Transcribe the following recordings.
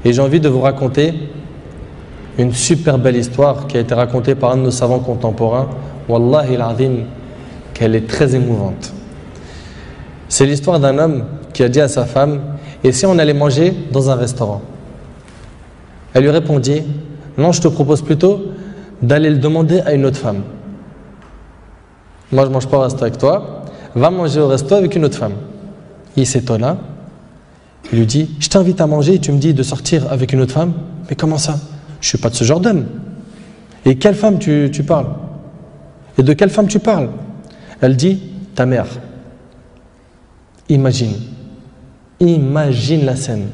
Et j'ai envie de vous raconter une super belle histoire qui a été racontée par un de nos savants contemporains. Wallahi al-azim, qu'elle est très émouvante. C'est l'histoire d'un homme qui a dit à sa femme: et si on allait manger dans un restaurant? Elle lui répondit: non, je te propose plutôt d'aller le demander à une autre femme. Moi, je ne mange pas au resto avec toi, va manger au resto avec une autre femme. Il s'étonna, il lui dit: je t'invite à manger et tu me dis de sortir avec une autre femme? Mais comment ça? Je ne suis pas de ce genre d'homme. Et quelle femme tu parles? Et de quelle femme tu parles? Elle dit: ta mère. Imagine la scène.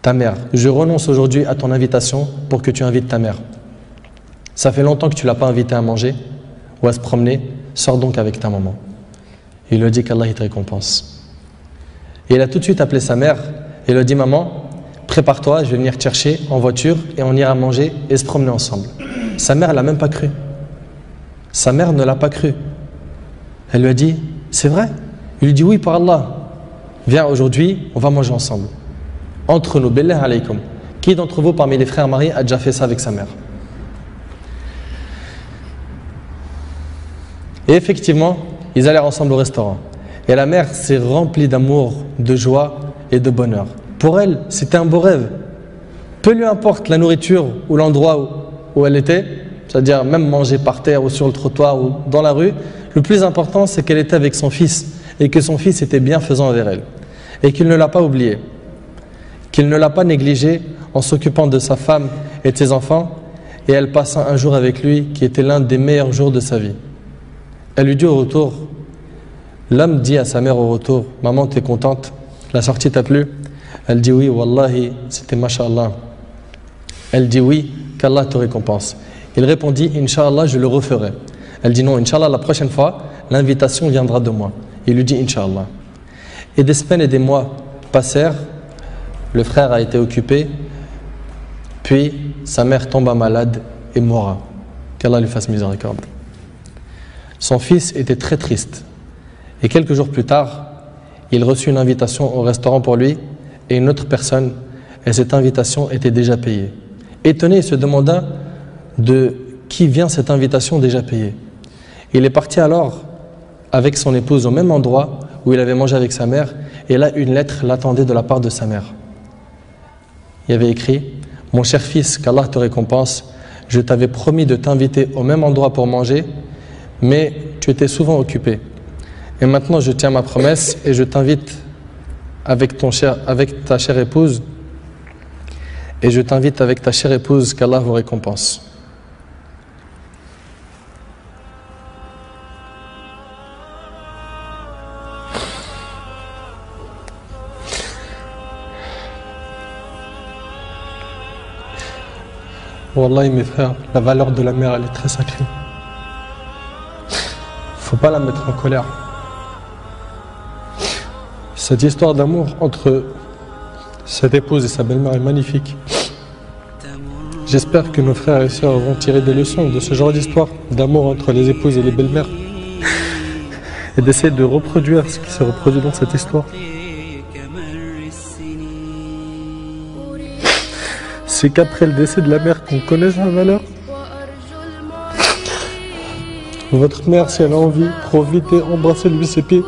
Ta mère: je renonce aujourd'hui à ton invitation pour que tu invites ta mère. Ça fait longtemps que tu ne l'as pas invitée à manger ou à se promener, sors donc avec ta maman. Il lui dit qu'Allah te récompense. Et il a tout de suite appelé sa mère et lui a dit: maman, prépare-toi, je vais venir te chercher en voiture et on ira manger et se promener ensemble. Sa mère, elle n'a même pas cru. Sa mère ne l'a pas cru. Elle lui a dit: c'est vrai? Il lui dit: oui, par Allah. Viens, aujourd'hui, on va manger ensemble. Entre nous, billah alaykum. Qui d'entre vous, parmi les frères mariés, a déjà fait ça avec sa mère? Et effectivement, ils allèrent ensemble au restaurant. Et la mère s'est remplie d'amour, de joie et de bonheur. Pour elle, c'était un beau rêve. Peu lui importe la nourriture ou l'endroit où elle était, c'est-à-dire même manger par terre ou sur le trottoir ou dans la rue, le plus important, c'est qu'elle était avec son fils et que son fils était bienfaisant envers elle. Et qu'il ne l'a pas oublié, qu'il ne l'a pas négligé en s'occupant de sa femme et de ses enfants, et elle passa un jour avec lui qui était l'un des meilleurs jours de sa vie. Elle lui dit au retour, l'homme dit à sa mère au retour: maman, t'es contente? La sortie t'a plu? Elle dit: oui, wallahi, c'était masha'Allah. Elle dit: oui, qu'Allah te récompense. Il répondit: Inch'Allah, je le referai. Elle dit: non, Inch'Allah, la prochaine fois, l'invitation viendra de moi. Il lui dit: Inch'Allah. Et des semaines et des mois passèrent, le frère a été occupé, puis sa mère tomba malade et mourra. Qu'Allah lui fasse miséricorde. Son fils était très triste. Et quelques jours plus tard, il reçut une invitation au restaurant pour lui et une autre personne, et cette invitation était déjà payée. Étonné, il se demanda de qui vient cette invitation déjà payée. Il est parti alors avec son épouse au même endroit où il avait mangé avec sa mère, et là une lettre l'attendait de la part de sa mère. Il y avait écrit: mon cher fils, qu'Allah te récompense, je t'avais promis de t'inviter au même endroit pour manger, mais tu étais souvent occupé. Et maintenant je tiens ma promesse et je t'invite avec ta chère épouse, et je t'invite avec ta chère épouse, qu'Allah vous récompense. Wallahi mes frères, la valeur de la mère, elle est très sacrée. Faut pas la mettre en colère. Cette histoire d'amour entre cette épouse et sa belle-mère est magnifique. J'espère que nos frères et sœurs vont tirer des leçons de ce genre d'histoire d'amour entre les épouses et les belles-mères et d'essayer de reproduire ce qui s'est reproduit dans cette histoire. C'est qu'après le décès de la mère qu'on connaît sa valeur. Votre mère, si elle a envie, profitez, embrassez-lui ses pieds.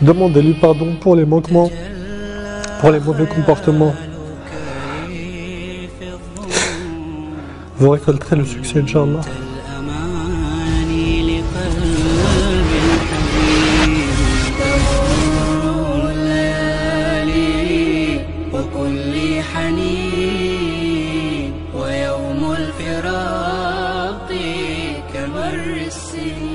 Demandez-lui pardon pour les manquements, pour les mauvais comportements. Vous récolterez le succès, Inch'Allah. ويوم الفراق كمر السنين.